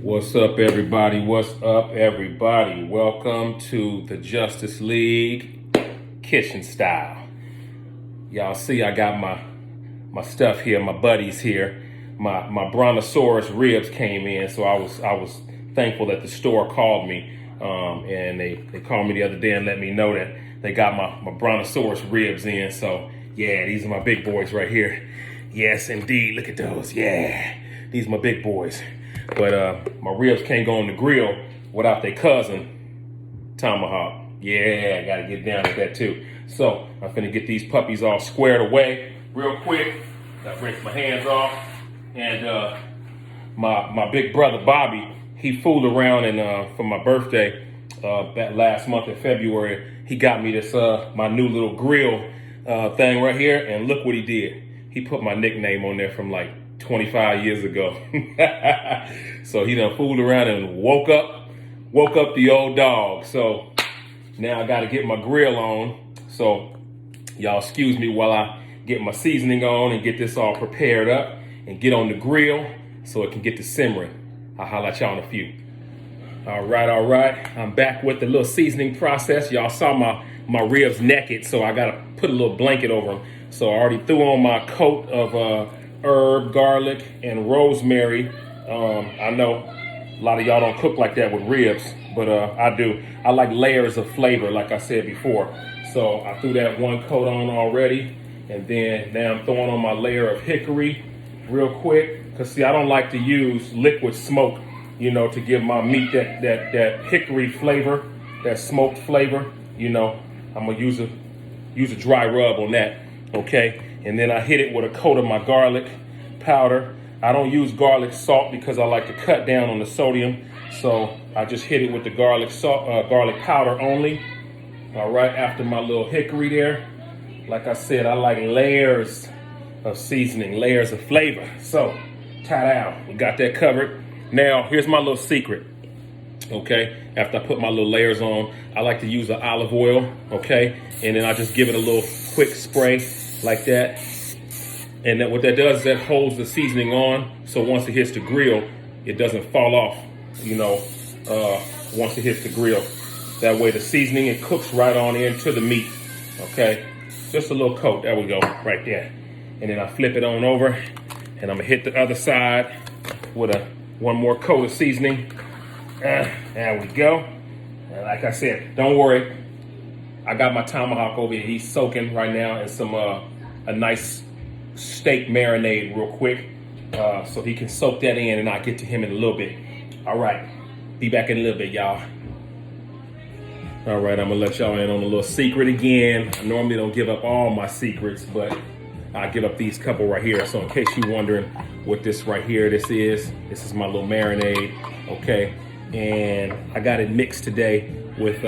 What's up, everybody? What's up, everybody? Welcome to the Justice League kitchen style. Y'all see I got my stuff here, my buddies here. My brontosaurus ribs came in, so I was thankful that the store called me, and they called me the other day and let me know that they got my brontosaurus ribs in. So yeah, these are my big boys right here. Yes, indeed. Look at those. Yeah, these are my big boys. But my ribs can't go on the grill without their cousin, Tomahawk. Yeah, I gotta get down with that too. So I'm finna get these puppies all squared away real quick. Gotta rinse my hands off. And my big brother Bobby, he fooled around and for my birthday that last month in February, he got me this my new little grill thing right here, and look what he did. He put my nickname on there from like 25 years ago. So he done fooled around and woke up the old dog. So now I gotta get my grill on. So y'all excuse me while I get my seasoning on and get this all prepared up and get on the grill so it can get to simmering. I'll holler at y'all in a few. All right. I'm back with the little seasoning process. Y'all saw my ribs naked, so I gotta put a little blanket over them. So I already threw on my coat of herb, garlic, and rosemary. I know a lot of y'all don't cook like that with ribs, but I do. I like layers of flavor, like I said before. So I threw that one coat on already, and then now I'm throwing on my layer of hickory real quick. Because see, I don't like to use liquid smoke, to give my meat that hickory flavor, that smoked flavor. I'm gonna use a dry rub on that, okay? And then I hit it with a coat of my garlic powder. I don't use garlic salt because I like to cut down on the sodium. So I just hit it with the garlic powder only. All right, after my little hickory there. Like I said, I like layers of seasoning, layers of flavor. So, ta-da, we got that covered. Now, here's my little secret, okay? After I put my little layers on, I like to use the olive oil, okay? And then I just give it a little quick spray like that. And then what that does is that holds the seasoning on, so once it hits the grill, it doesn't fall off, once it hits the grill. That way the seasoning, it cooks right on into the meat, okay? Just a little coat, there we go, right there. And then I flip it on over, and I'm gonna hit the other side with one more coat of seasoning. There we go. And like I said, don't worry. I got my Tomahawk over here. He's soaking right now in some a nice steak marinade real quick, so he can soak that in, and I'll get to him in a little bit. All right, be back in a little bit, y'all. All right, I'm gonna let y'all in on a little secret again. I normally don't give up all my secrets, but I give up these couple right here. So in case you're wondering what this right here, this is my little marinade, okay? And I got it mixed today with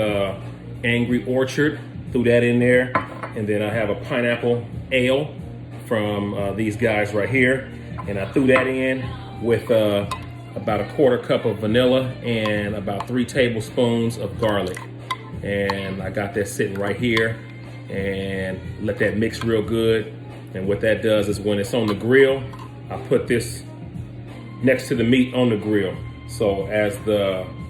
Angry Orchard, threw that in there. And then I have a pineapple ale from these guys right here. And I threw that in with about a quarter cup of vanilla and about 3 tablespoons of garlic. And I got that sitting right here and let that mix real good. And what that does is when it's on the grill, I put this next to the meat on the grill. So as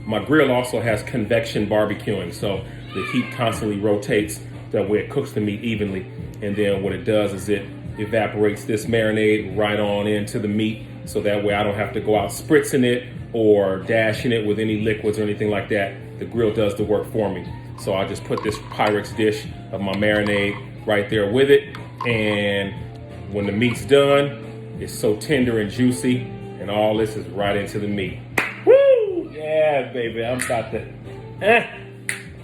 my grill also has convection barbecuing, so the heat constantly rotates that way it cooks the meat evenly. And then what it does is it evaporates this marinade right on into the meat, so that way I don't have to go out spritzing it or dashing it with any liquids or anything like that. The grill does the work for me. So I just put this Pyrex dish of my marinade right there with it. And when the meat's done, it's so tender and juicy, and all this is right into the meat. Woo! Yeah, baby, I'm about to,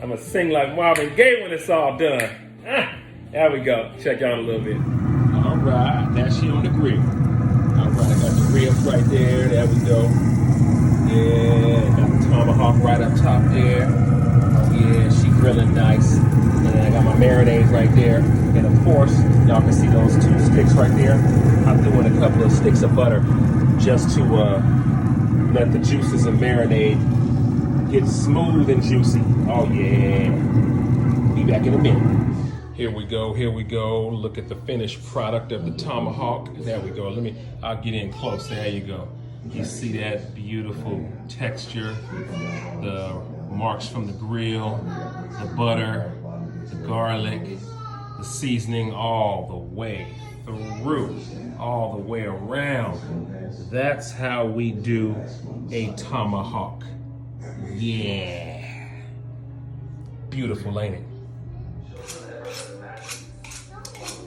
I'm gonna sing like Marvin Gaye when it's all done. There we go. Check y'all in a little bit. All right, now she on the grill. All right, I got the ribs right there. There we go. Yeah, got the Tomahawk right up top there. Oh yeah, she grilling nice. And I got my marinades right there. And of course, y'all can see those 2 sticks right there. I threw in a couple of sticks of butter just to let the juices of marinade get smooth and juicy. Oh yeah. Be back in a minute. Here we go. Look at the finished product of the Tomahawk. There we go. I'll get in close. There you go. You see that beautiful texture, the marks from the grill, the butter, the garlic, the seasoning all the way through, all the way around. That's how we do a tomahawk. Yeah. Beautiful, ain't it?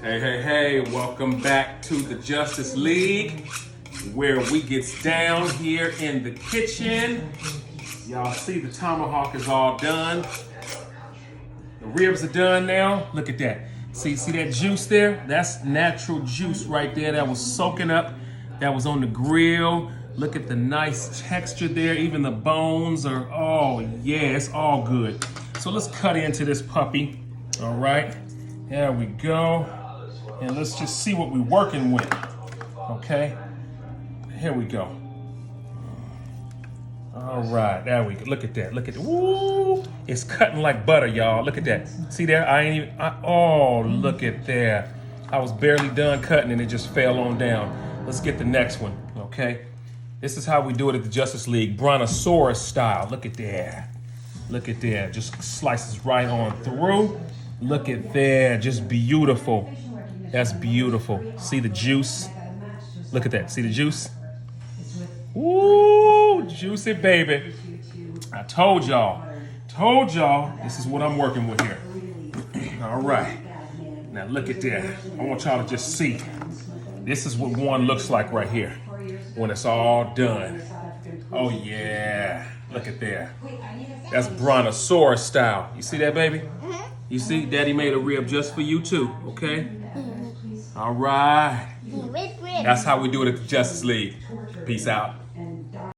Hey, welcome back to the Justice League, where we gets down here in the kitchen. Y'all see the tomahawk is all done. The ribs are done now. Look at that. See that juice there? That's natural juice right there that was soaking up, that was on the grill. Look at the nice texture there. Even the bones are, oh yeah, it's all good. So let's cut into this puppy. All right, there we go. And let's just see what we're working with, okay? Here we go. All right, there we go. Look at that, look at that. Woo! It's cutting like butter, y'all. Look at that. See there, oh, look at that. I was barely done cutting and it just fell on down. Let's get the next one, okay? This is how we do it at the Justice League, brontosaurus style. Look at that. Look at that, just slices right on through. Look at that, just beautiful. That's beautiful. See the juice? Look at that. See the juice? Ooh, juicy baby. I told y'all. This is what I'm working with here. All right. Now look at that. I want y'all to just see. This is what one looks like right here when it's all done. Oh yeah. Look at that. That's brontosaurus style. You see that, baby? You see? Daddy made a rib just for you too, okay? All right. That's how we do it at the Justice League. Peace out.